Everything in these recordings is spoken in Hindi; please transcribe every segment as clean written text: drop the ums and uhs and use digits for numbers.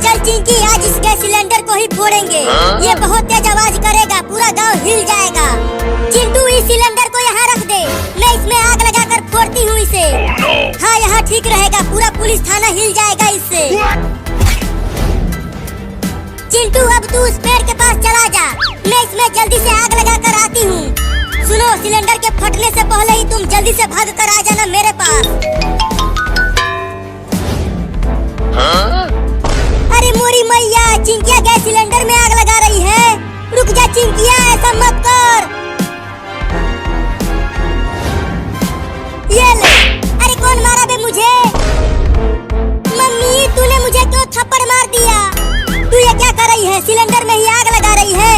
चल चिंकी, आज इस गैस सिलेंडर को ही फोड़ेंगे। ये बहुत तेज आवाज करेगा, पूरा गांव हिल जाएगा। चिंटू, इस सिलेंडर को यहाँ रख दे, मैं इसमें आग लगाकर फोड़ती हूँ इसे। हाँ, यहाँ ठीक रहेगा, पूरा पुलिस थाना हिल जाएगा इससे। चिंटू, अब तू उस पेड़ के पास चला जा, मैं इसमें जल्दी से आग लगाकर आती हूँ। सुनो, सिलेंडर के फटने से पहले ही तुम जल्दी से भाग कर आ जाना मेरे पास। अरे मोरी मैया, चिंकिया गैस सिलेंडर में आग लगा रही है। रुक जा चिंकिया, ऐसा मत कर। ये ले। अरे कौन मारा बे मुझे? मम्मी, तूने मुझे क्यों थप्पड़ मार दिया? तू ये क्या कर रही है? सिलेंडर में ही आग लगा रही है।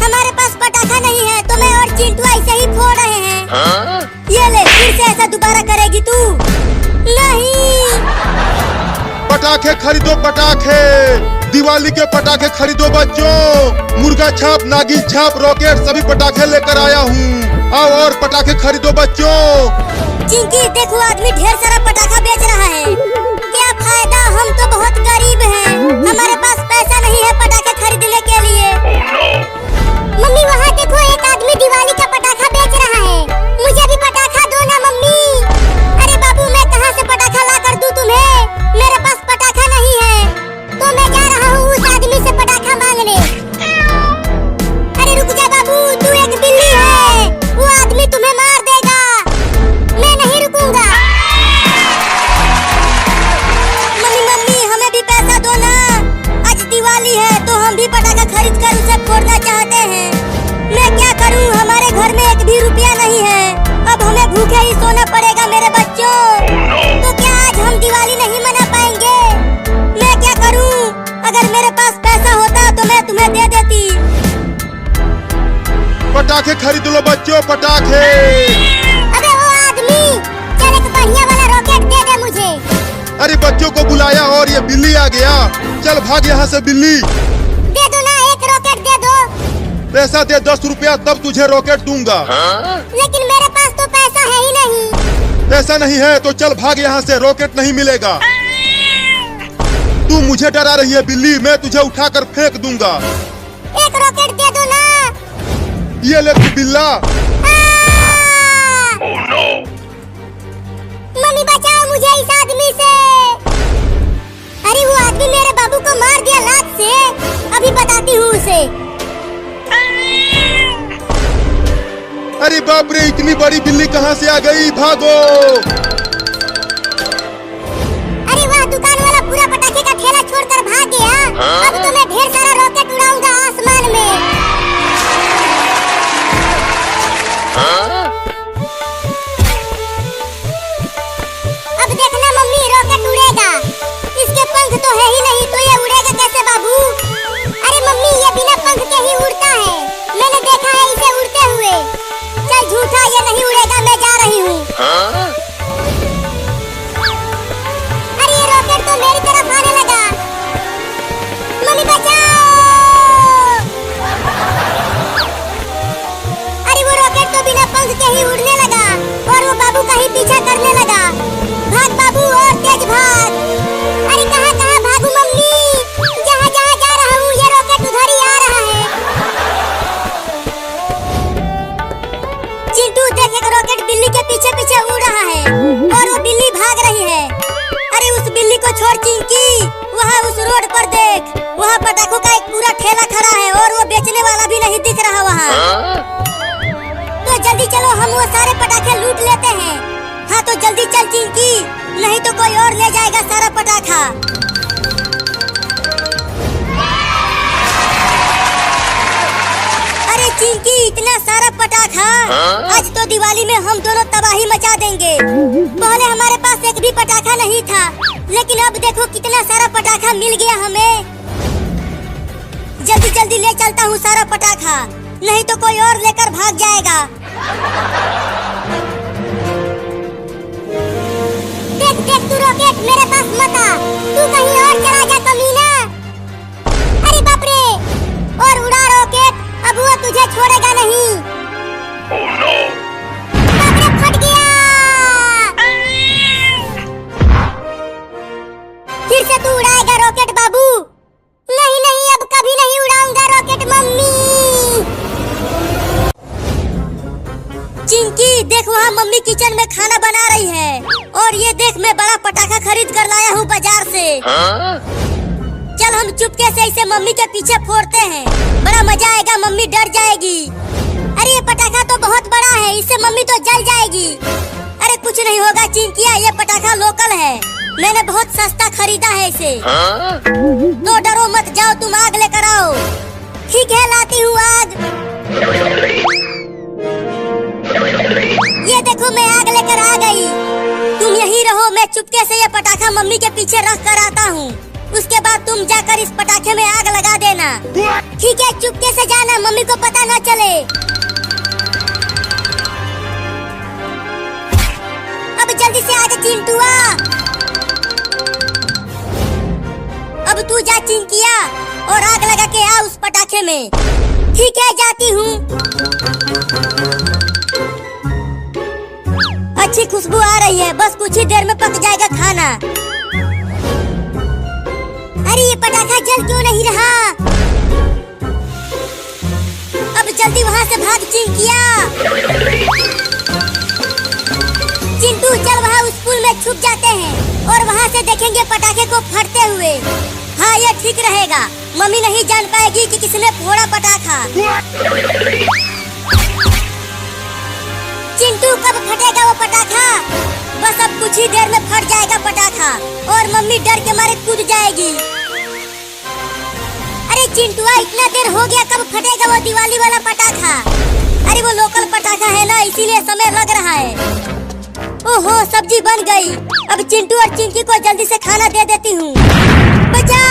हमारे पास पटाखा नहीं है तो मैं और चिंटू ऐसे ही फोड़ रहे हैं। ये ले, फिर से ऐसा दोबारा करेगी तू? नहीं। पटाखे खरीदो, पटाखे, दिवाली के पटाखे खरीदो बच्चों। मुर्गा छाप, नागिन छाप, रॉकेट, सभी पटाखे लेकर आया हूँ। आओ और पटाखे खरीदो बच्चों। चिंकी, देखो आदमी ढेर सारा पटाखा बेच रहा है। क्या फायदा, हम तो बहुत गरीब हैं, हमारे पास पैसा नहीं है पटाखे खरीदने के लिए। मम्मी, वहाँ देखो एक आदमी दिवाली का पटाखा बेच रहा है, मुझे भी पटाखा दो ना मम्मी। अरे बाबू, मैं कहाँ से पटाखा ला कर दूं तुम्हें? मेरे पास पटाखा नहीं है, तो मैं जा रहा हूँ उस आदमी से पटाखा मांगने। अरे रुक जा बाबू, तू एक बिल्ली है, वो आदमी तुम्हें मार देगा, मैं नहीं रुकूंगा। मम्मी, हमें भी पैसा दो ना, आज दिवाली है तो हम भी पटाखा खरीद कर उसे फोड़ना चाहते हैं। मैं क्या करूं, हमारे घर में एक भी रुपया नहीं है, अब हमें भूखे ही सोना पड़ेगा मेरे बच्चों। तो क्या आज हम दिवाली नहीं मना पाएंगे? मैं क्या करूं? अगर मेरे पास पैसा होता तो मैं तुम्हें दे देती। पटाखे खरीद लो बच्चों, पटाखे। अबे वो आदमी, चल एक बढ़िया वाला रॉकेट दे दे मुझे। अरे बच्चों को बुलाया और ये बिल्ली आ गया। चल भाग यहाँ से बिल्ली। दे दो ना, एक रॉकेट दे दो। पैसा दे 10 रुपया, तब तुझे रॉकेट दूंगा। लेकिन मेरे पास तो पैसा है ही नहीं। पैसा नहीं है तो चल भाग यहाँ से, रॉकेट नहीं मिलेगा। तू मुझे डरा रही है बिल्ली, मैं तुझे उठाकर फेंक दूंगा। एक रॉकेट दे दो ना। ये ले तू बिल्ला। मम्मी, बचाओ मुझे इस आदमी से। अरे वो आदमी मेरे बाबू को मार दिया लात से, अभी बताती हूँ उसे। अरे बाप रे, इतनी बड़ी बिल्ली कहाँ से आ गई? भागो। अरे वह दुकान वाला पूरा पटाखे का ठेला छोड़कर भाग गया। अब तो मैं ढेर सारा रॉकेट उड़ाऊंगा आसमान में। अब देखना मम्मी, रॉकेट उड़ेगा। इसके पंख तो है ही नहीं, तो ये उड़ेगा कैसे बाबू? अरे मम्मी, ये बिना पंख के ही उड़ता है, मैंने देखा है इसे उड़ते हुए। चल झूठा, ये नहीं उड़ेगा, मैं जा रही हूँ। अरे ये रॉकेट तो मेरी तरफ आने लगा। मम्मी बचाओ। अरे वो रॉकेट तो बिना पंख के ही उड़ने लगा और वो बाबू का ही पीछा करने लगा। भाग बाबू, और तेज भाग। अरे कहाँ कहाँ भागू मम्मी? जहाँ जहाँ जा रहा हूँ ये रॉकेट उधर ही आ रहा है। चिंटू देख, एक रॉकेट बिल्ली के पीछे पीछे उड़ रहा है और वो बिल्ली भाग रही है। अरे उस बिल्ली को छोड़ चिंकी, वहाँ उस रोड पर देख, वहाँ पटाखों का एक पूरा ठेला खड़ा है और वो बेचने वाला भी नहीं दिख रहा वहाँ। तो जल्दी चलो, हम वो सारे पटाखे लूट लेते हैं। हाँ तो जल्दी चल चिंकी, नहीं तो कोई और ले जाएगा सारा पटाखा। अरे चिंकी, इतना सारा पटाखा, आज तो दिवाली में हम दोनों तबाही मचा देंगे। पहले हमारे पास एक भी पटाखा नहीं था, लेकिन अब देखो कितना सारा पटाखा मिल गया हमें। जल्दी जल्दी ले चलता हूँ सारा पटाखा, नहीं तो कोई और लेकर भाग जाएगा। देख देख, तू रॉकेट मेरे पास मत आ, तू कहीं और चला जा कमीना। अरे बाप रे, और उड़ा रॉकेट, अब वो तुझे छोड़ेगा नहीं। बाप रे, फट गया। फिर से तू उड़ाएगा रॉकेट बाबू? किचन में खाना बना रही है। और ये देख, मैं बड़ा पटाखा खरीद कर लाया हूँ बाजार से। चल हम चुपके से इसे मम्मी के पीछे फोड़ते हैं, बड़ा मजा आएगा, मम्मी डर जाएगी। अरे ये पटाखा तो बहुत बड़ा है, इससे मम्मी तो जल जाएगी। अरे कुछ नहीं होगा चिंकिया, ये पटाखा लोकल है, मैंने बहुत सस्ता खरीदा है इसे। तो डरो मत, जाओ तुम आग लेकर आओ। ठीक है, लाती हूँ आग। ये देखो मैं आग लेकर आ गई। तुम यहीं रहो, मैं चुपके से ये पटाखा मम्मी के पीछे रख कर आता हूँ। उसके बाद तुम जाकर इस पटाखे में आग लगा देना। ठीक है, चुपके से जाना, मम्मी को पता न चले। अब जल्दी से आ जा चिंटुआ। अब तू जा चिंकिया और आग लगा के आ उस पटाखे में। ठीक है, जाती हूँ। अच्छी खुशबू आ रही है, बस कुछ ही देर में पक जाएगा खाना। अरे ये पटाखा जल क्यों नहीं रहा? अब जल्दी वहाँ से भाग चिंकिया। चिंटू चल वहाँ उस पुल में छुप जाते हैं और वहाँ से देखेंगे पटाखे को फटते हुए। हाँ ये ठीक रहेगा, मम्मी नहीं जान पाएगी कि किसने फोड़ा पटाखा। चिंटू कब फटेगा वो पटाखा? बस अब कुछ ही देर में फट जाएगा पटाखा और मम्मी डर के मारे कूद जाएगी। अरे चिंटुआ इतना देर हो गया, कब फटेगा वो दिवाली वाला पटाखा? अरे वो लोकल पटाखा है ना, इसीलिए समय लग रहा है। ओहो सब्जी बन गई। अब चिंटू और चिंकी को जल्दी से खाना दे देती हूँ। बचाओ!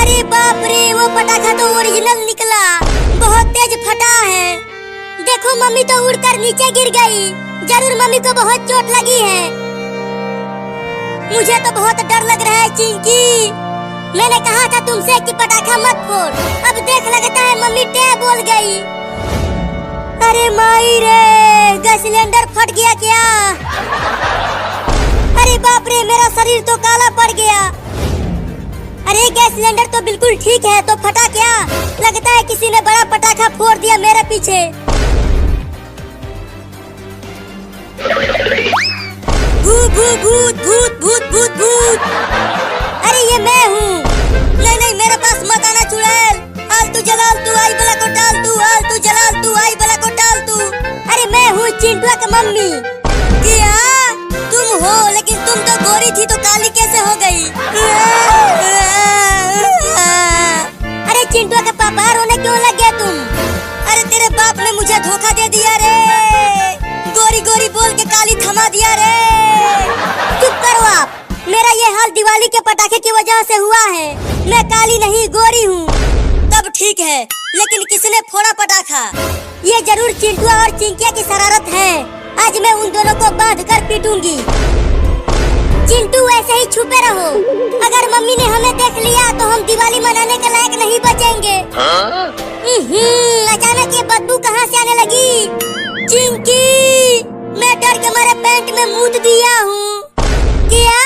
अरे बाप रे, वो पटाखा तो ओरिजिनल निकला, बहुत तेज फटा है। देखो मम्मी तो उड़कर नीचे गिर गई, जरूर मम्मी को बहुत चोट लगी है। मुझे तो बहुत डर लग रहा है चिंकी, मैंने कहा था तुमसे कि पटाखा मत फोड़। अब देख लगता है मम्मी टे बोल गई। अरे माई रे, गैस सिलेंडर फट गया क्या? अरे बाप रे, मेरा शरीर तो काला पड़ गया। अरे गैस सिलेंडर तो बिल्कुल ठीक है, तो फटा क्या? लगता है किसी ने बड़ा पटाखा फोड़ दिया मेरे पीछे। भूत भूत भूत भूत भूत भूत। अरे ये मैं हूँ। नहीं नहीं, मेरे पास मत आना चुड़ैल। आलतू जलाल तू आई बला को टाल तू, आलतू जलाल तू आई बला को टाल तू। अरे मैं हूँ चिंटुआ की मम्मी। क्या तुम हो? लेकिन तुम तो गोरी थी तो काली कैसे हो गई? अरे चिंटुआ के पापा, रोने क्यों लग गया तुम? अरे तेरे बाप ने मुझे धोखा दे दिया रे, गोरी गोरी बोल के काली थमा दिया रे। चुप करो आप, मेरा ये हाल दिवाली के पटाखे की वजह से हुआ है। मैं काली नहीं गोरी हूँ। तब ठीक है, लेकिन किसने फोड़ा पटाखा? ये जरूर चिंटुआ और चिंकिया की शरारत है। आज मैं उन दोनों को बांध कर पीटूंगी। चिंटू ऐसे ही छुपे रहो, अगर मम्मी ने हमें देख लिया तो हम दिवाली मनाने के लायक नहीं बचेंगे। अचानक ये बदबू कहाँ से आने लगी? चिंकी, मैं डर के मारे पैंट में मूत दिया हूँ। क्या?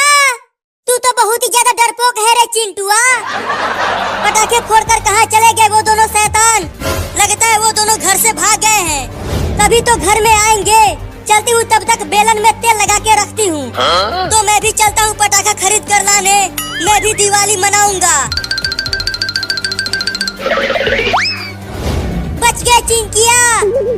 तू तो बहुत ही ज्यादा डरपोक है रे चिंटुआ। पटाखे फोड़कर कहाँ चले गए वो दोनों शैतान? लगता है वो दोनों घर से भाग गए हैं, तभी तो घर में आएंगे। चलती हूँ, तब तक बेलन में तेल लगा के रखती हूँ। तो मैं भी चलता हूँ पटाखा खरीद कर लाने, मैं भी दिवाली मनाऊंगा। बच गए चिंकिया।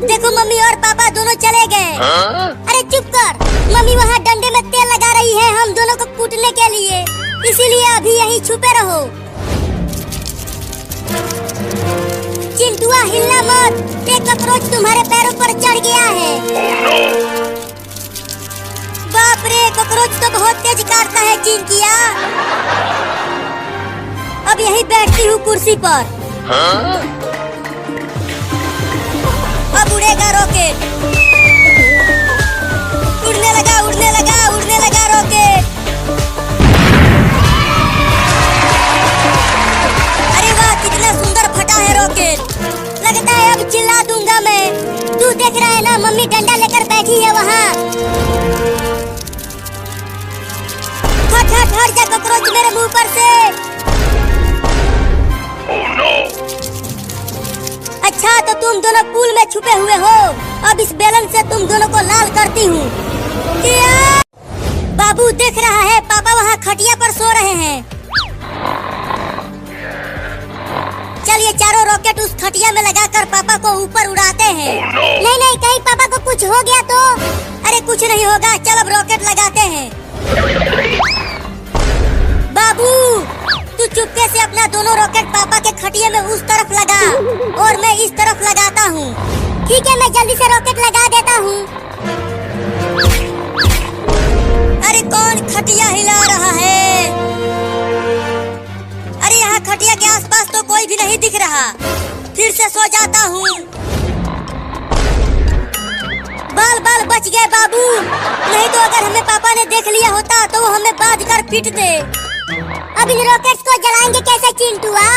देखो मम्मी और पापा दोनों चले गए। अरे चुप कर, मम्मी वहाँ डंडे में तेल लगा रही है हम दोनों को कूटने के लिए, इसीलिए अभी यहीं छुपे रहो। चिंटुआ हिलना मत, एक कॉकरोच तुम्हारे पैरों पर चढ़ गया है। बाप रे, कॉकरोच तो बहुत तेज काटता है चिंकिया। अब यहीं बैठती हूँ कुर्सी पर। अब उड़ेगा रॉकेट। उड़ने लगा उड़ने लगा उड़ने लगा रॉकेट। अरे वाह, कितना सुंदर फटा है रॉकेट। लगता है अब चिल्ला दूंगा मैं। तू देख रहा है ना, मम्मी डंडा लेकर बैठी है वहाँ। हट हट हट जा कॉकरोच मेरे मुंह पर से। अच्छा तो तुम दोनों पूल में छुपे हुए हो। अब इस बेलन से तुम दोनों को लाल करती हूँ। बाबू देख रहा है पापा वहाँ खटिया पर सो रहे हैं। चलिए चारों रॉकेट उस खटिया में लगाकर पापा को ऊपर उड़ाते हैं। नहीं नहीं, कहीं पापा को कुछ हो गया तो? अरे कुछ नहीं होगा, चल अब रॉकेट लगाते हैं। बाबू तू चुपके से अपना दोनों रॉकेट पापा के खटिया में उस तरफ लगा और मैं इस तरफ लगाता हूँ। ठीक है, मैं जल्दी से रॉकेट लगा देता हूँ। अरे कौन खटिया हिला रहा है? अरे यहाँ खटिया के आसपास तो कोई भी नहीं दिख रहा। फिर से सो जाता हूँ। बाल बाल बच गए बाबू, नहीं तो अगर हमें पापा ने देख लिया होता तो वो हमें बांध कर पीटते। अब इन रॉकेट्स को जलाएंगे कैसे चिंटुआ?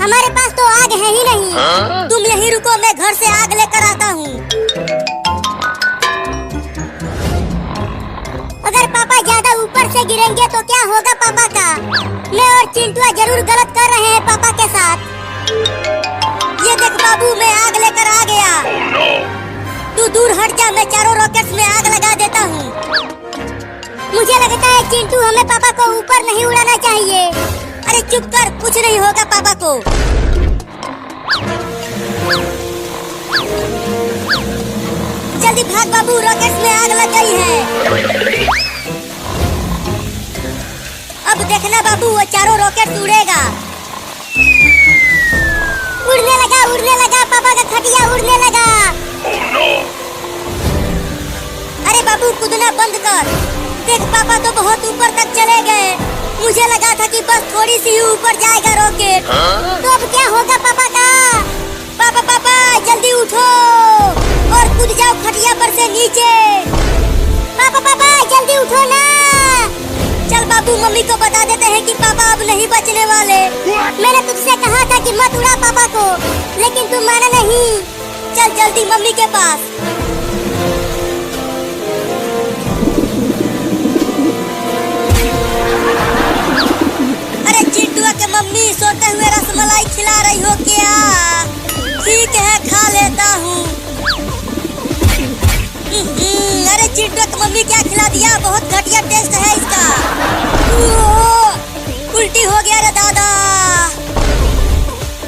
हमारे पास तो आग है ही नहीं। तुम यहीं रुको, मैं घर से आग लेकर आता हूँ। अगर पापा ज्यादा ऊपर से गिरेंगे तो क्या होगा पापा का? मैं और चिंटुआ जरूर गलत कर रहे हैं पापा के साथ। ये देख बाबू, मैं आग लेकर आ गया। तू दूर हट जा, मैं चारों रॉकेट्स में आग लगा देता हूँ। मुझे लगता है चिंटू हमें पापा को ऊपर नहीं उड़ाना चाहिए। अरे चुप कर, कुछ नहीं होगा पापा को। जल्दी भाग बाबू, रॉकेट्स में आग लग गई है। अब देखना बाबू, वो चारों रॉकेट उड़ेगा। उड़ने लगा पापा का खटिया उड़ने लगा। अरे बाबू कूदना बंद कर। देख पापा तो बहुत ऊपर तक चले गए। मुझे लगा था कि बस थोड़ी सी ही ऊपर जाएगा रॉकेट। तो अब क्या होगा पापा का? पापा पापा जल्दी उठो और कूद जाओ खटिया पर से नीचे। पापा पापा जल्दी उठो ना। चल बाबू, मम्मी को बता देते हैं कि पापा अब नहीं बचने वाले। मैंने तुझसे कहा था कि मत उड़ा पापा को, लेकिन तुम माना नहीं। चल जल्दी मम्मी के पास। अरे चिंटुआ के मम्मी सोते हुए रसमलाई खिला रही हो क्या? ठीक है, खा लेता हूँ। अरे चिंटुआ की मम्मी क्या खिला दिया? बहुत घटिया टेस्ट है इसका। उल्टी हो गया रे दादा।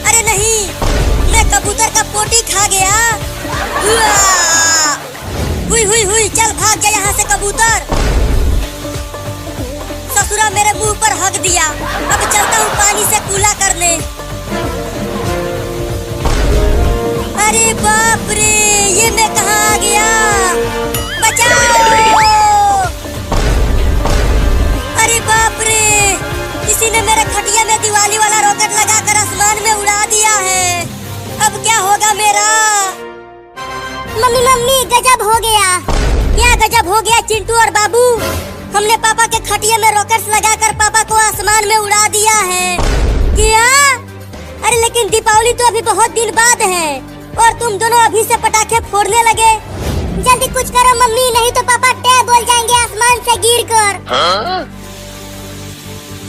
अरे नहीं, मैं कबूतर का पोटी खा गया। हुई, चल भाग जा यहाँ से कबूतर। ससुरा मेरे मुंह पर हक दिया। अब चलता हूँ पानी से कूला करने। अरे बाप रे, ये मैं कहाँ आ गया? बचाओ! अरे बाप रे, किसी ने मेरे खटिया में दिवाली वाला रॉकेट लगाकर आसमान में उड़ा दिया है। अब क्या होगा मेरा? मम्मी गजब हो गया। क्या गजब हो गया चिंटू और बाबू? हमने पापा के खटिया में रॉकेट्स लगाकर पापा को आसमान में उड़ा दिया है। क्या? अरे लेकिन दीपावली तो अभी बहुत दिन बाद है और तुम दोनों अभी से पटाखे फोड़ने लगे। जल्दी कुछ करो मम्मी, नहीं तो पापा टे बोल जाएंगे आसमान से गिरकर।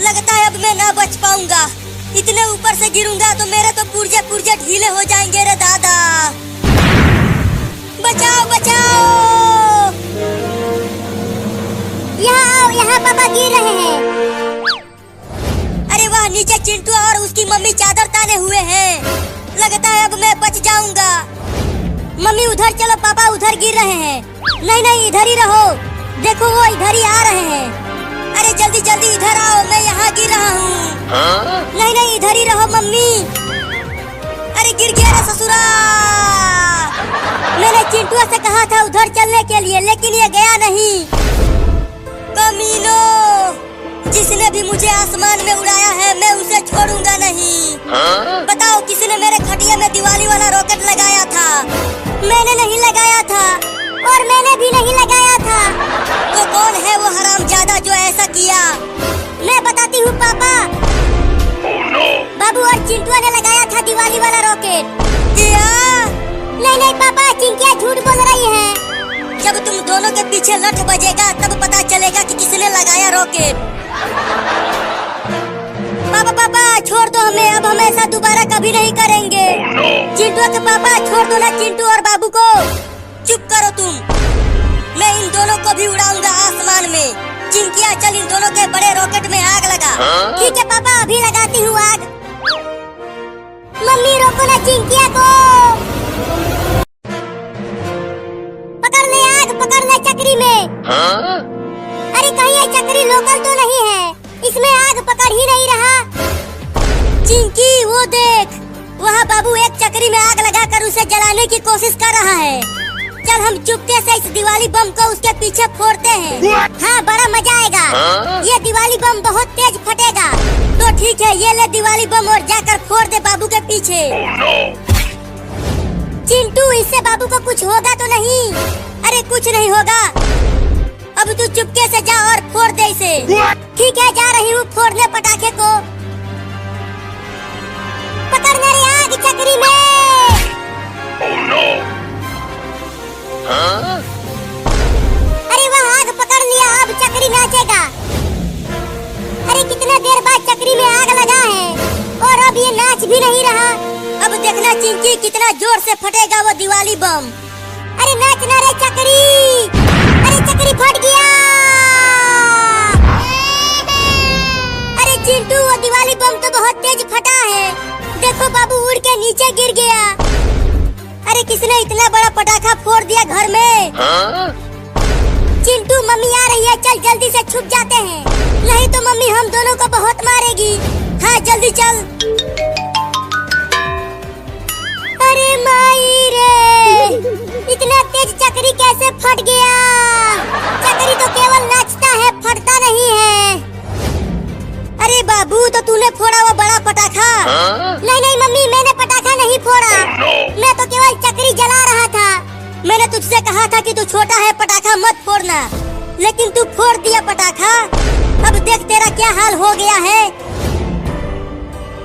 लगता है अब मैं ना बच पाऊंगा। इतने ऊपर से गिरूंगा तो मेरे तो पुर्जे ढीले हो जाएंगे रे दादा। बचाओ! यहाँ आओ, यहाँ पापा गिर रहे हैं। अरे वाह, नीचे चिंटू और उसकी मम्मी चादर ताने हुए हैं। लगता है अब मैं बच जाऊंगा। मम्मी उधर चलो, पापा उधर गिर रहे हैं। नहीं, इधर ही रहो। देखो वो इधर ही आ रहे हैं। अरे जल्दी इधर आओ, मैं यहाँ गिर रहा हूँ। नहीं, इधर ही रहो मम्मी। अरे गिर गया रे ससुरा। मैंने चिंटुआ से कहा था उधर चलने के लिए, लेकिन ये गया नहीं। कमीनो, जिसने भी मुझे आसमान में उड़ाया है मैं उसे छोड़ूंगा नहीं। बताओ किसने मेरे खटिया में दिवाली वाला रॉकेट लगाया था? मैंने नहीं लगाया था और मैंने भी नहीं लगाया था। तो कौन है वो हरामजादा जो ऐसा किया? मैं बताती हूँ पापा। बाबू और चिंटुआ ने लगाया था दिवाली वाला रॉकेट। क्या? नहीं पापा, चिंकिया झूठ बोल रही है। जब तुम दोनों के पीछे लठ बजेगा तब पता चलेगा कि किसने लगाया रॉकेट। पापा छोड़ दो हमें, अब हम ऐसा दोबारा कभी नहीं करेंगे। चिंटू के पापा छोड़ दो ना चिंटू और बाबू को। चुप करो तुम, मैं इन दोनों को भी उड़ाऊंगा आसमान में। चिंकिया चल इन दोनों के बड़े रॉकेट में आग लगा। ठीक है पापा अभी लगाती हूँ आग। मम्मी रोको ना चिंकिया को। पकड़ ले आग, पकड़ ले चक्री में। अरे कहीं ये चक्री लोकल तो नहीं है, इसमें आग पकड़ ही नहीं रहा। चिंकी वो देख, वहाँ बाबू एक चक्री में आग लगाकर उसे जलाने की कोशिश कर रहा है। चल हम चुपके से इस दिवाली बम को उसके पीछे फोड़ते हैं। हाँ बड़ा मजा आएगा। ये दिवाली बम बहुत तेज फटेगा। तो ठीक है ये ले दिवाली बम और जाकर फोड़ दे बाबू के पीछे। चिंटू इससे बाबू को कुछ होगा तो नहीं? अरे कुछ नहीं होगा। अब तू चुपके से जा और फोड़ दे इसे। ठीक है जा रही हूँ फोड़ने पटाखे को। पकड़ना रे आग चक्री में। अरे वह आग पकड़ लिया, अब चक्री नाचेगा। अरे कितना देर बाद चक्री में आग लगा है और अब ये नाच भी नहीं रहा। अब देखना चिंकी कितना जोर से फटेगा वो दिवाली बम। अरे नाचना रे चक्री। अरे चक्री फट गया। अरे चिंटू वो दिवाली बम तो बहुत तेज फटा है। देखो बाबू उड़ के नीचे गिर गया। अरे किसने इतना बड़ा पटाखा फोड़ दिया घर में? चिंटू मम्मी आ रही है, चल जल्दी से छुप जाते हैं, नहीं तो मम्मी हम दोनों को बहुत मारेगी। हाँ जल्दी चल। अरे माई रे, इतना तेज चक्री कैसे फट गया? चक्री तो केवल नाचता है, फटता नहीं है। अरे बाबू तो तूने फोड़ा वो बड़ा पटाखा? नहीं नहीं मम्मी मैंने पटाखा नहीं फोड़ा, मैं तो केवल चक्री जला रहा था। मैंने तुझसे कहा था कि तू छोटा है पटाखा मत फोड़ना, लेकिन तू फोड़ दिया पटाखा। अब देख तेरा क्या हाल हो गया है।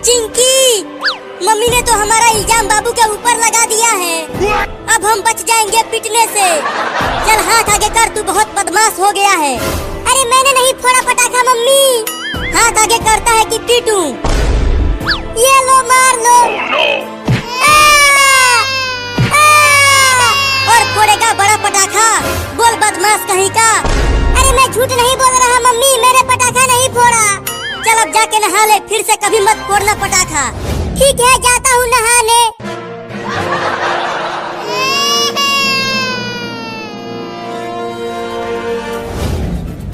चिंकी मम्मी ने तो हमारा इल्जाम बाबू के ऊपर लगा दिया है। अब हम बच जाएंगे पिटने से। चल हाथ आगे कर, तू बहुत बदमाश हो गया है। अरे मैंने नहीं फोड़ा पटाखा मम्मी। हाथ आगे करता है कि पीटूं? ये लो मार लो। और फोड़ेगा बड़ा पटाखा, बोल बदमाश कहीं का। अरे मैं झूठ नहीं बोल रहा मम्मी, मैंने पटाखा नहीं फोड़ा। चल अब जाके नहा ले, फिर से कभी मत फोड़ना पटाखा। ठीक है जाता हूँ नहाने।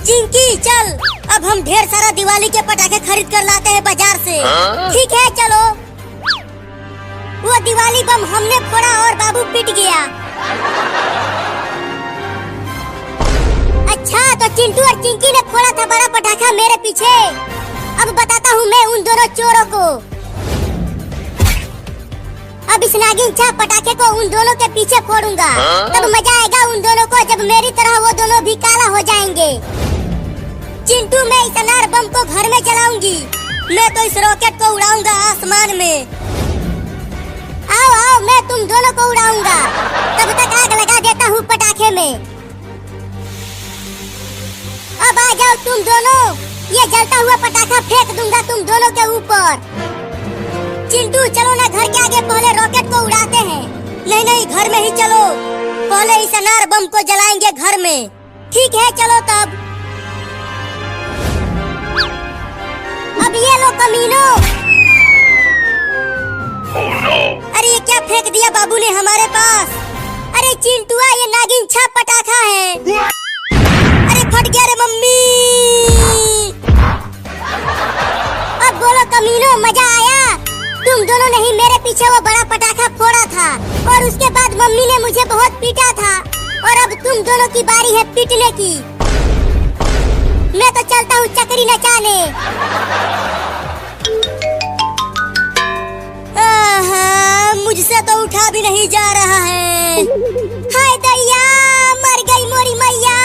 चिंकी चल, अब हम ढेर सारा दिवाली के पटाखे खरीद कर लाते हैं बाजार से। ठीक है चलो। वो दिवाली बम हमने फोड़ा और बाबू पिट गया। अच्छा तो चिंटू और चिंकी ने फोड़ा था बड़ा पटाखा मेरे पीछे। अब बताता हूँ मैं उन दोनों चोरों को। अब इस नागिन छाप पटाखे को उन दोनों के पीछे फोड़ूंगा। तब मजा आएगा उन दोनों को, जब मेरी तरह वो दोनों भी काला हो जाएंगे। चिंटू मैं इस अनार बम को घर में जलाऊंगी। मैं तो इस रॉकेट को उड़ाऊंगा आसमान में। आओ आओ मैं तुम दोनों को उड़ाऊंगा। तब तक आग लगा देता हूँ पटाखे में। अब आ जाओ तुम दोनों, ये जलता हुआ पटाखा फेंक दूंगा तुम दोनों के ऊपर। चिंटू चलो ना घर के आगे पहले रॉकेट को उड़ाते हैं। नहीं नहीं घर में ही चलो, पहले इस अनार बम को जलाएंगे घर में। ठीक है चलो तब। अब ये लो कमीनों। अरे ये क्या फेंक दिया बाबू ने हमारे पास? अरे चिंटुआ ये नागिन छाप पटाखा है। अरे फट गया रे मम्मी। अब बोलो कमीनों मजा आया? तुम दोनों ने ही मेरे पीछे वो बड़ा पटाखा फोड़ा था और उसके बाद मम्मी ने मुझे बहुत पीटा था और अब तुम दोनों की बारी है पीटने की। मैं तो चलता हूँ चक्री नचाने। मुझसे तो उठा भी नहीं जा रहा है। हाय दैया मर गई मोरी मैया।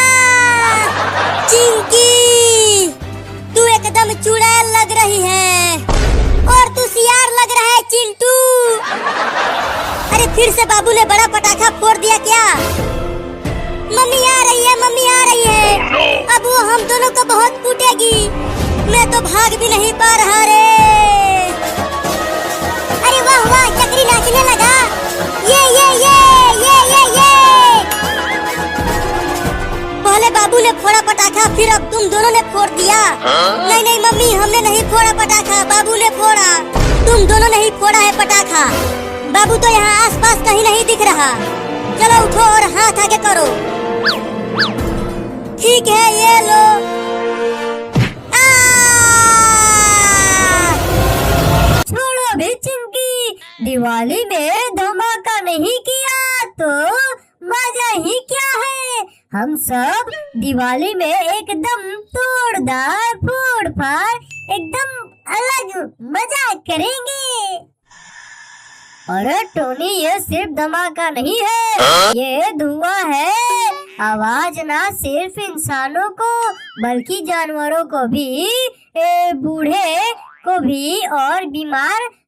चिंकी तू एकदम चुड़ैल लग रही है और तू सियार लग रहा है चिंटू। अरे फिर से बाबू ने बड़ा पटाखा फोड़ दिया क्या? मम्मी आ रही है, मम्मी आ रही है। अब वो हम दोनों को बहुत कूटेगी। मैं तो भाग भी नहीं पा रहा रे। बाबू ने फोड़ा पटाखा, फिर अब तुम दोनों ने फोड़ दिया। नहीं नहीं मम्मी, हमने नहीं फोड़ा पटाखा, बाबू ने फोड़ा। तुम दोनों ने ही फोड़ा है पटाखा। बाबू तो यहाँ आसपास कहीं नहीं दिख रहा। चलो उठो और हाथ आगे करो। ठीक है, ये लो। छोड़ो भी चिंकी, दिवाली में धमाका नहीं किया तो मजा ही क्या है। हम सब दिवाली में एकदम तोड़दार फोड़ फाड़ एकदम अलग मजा करेंगे। अरे टोनी, ये सिर्फ धमाका नहीं है, ये धुआं है। आवाज ना सिर्फ इंसानों को बल्कि जानवरों को भी, बूढ़े को भी और बीमार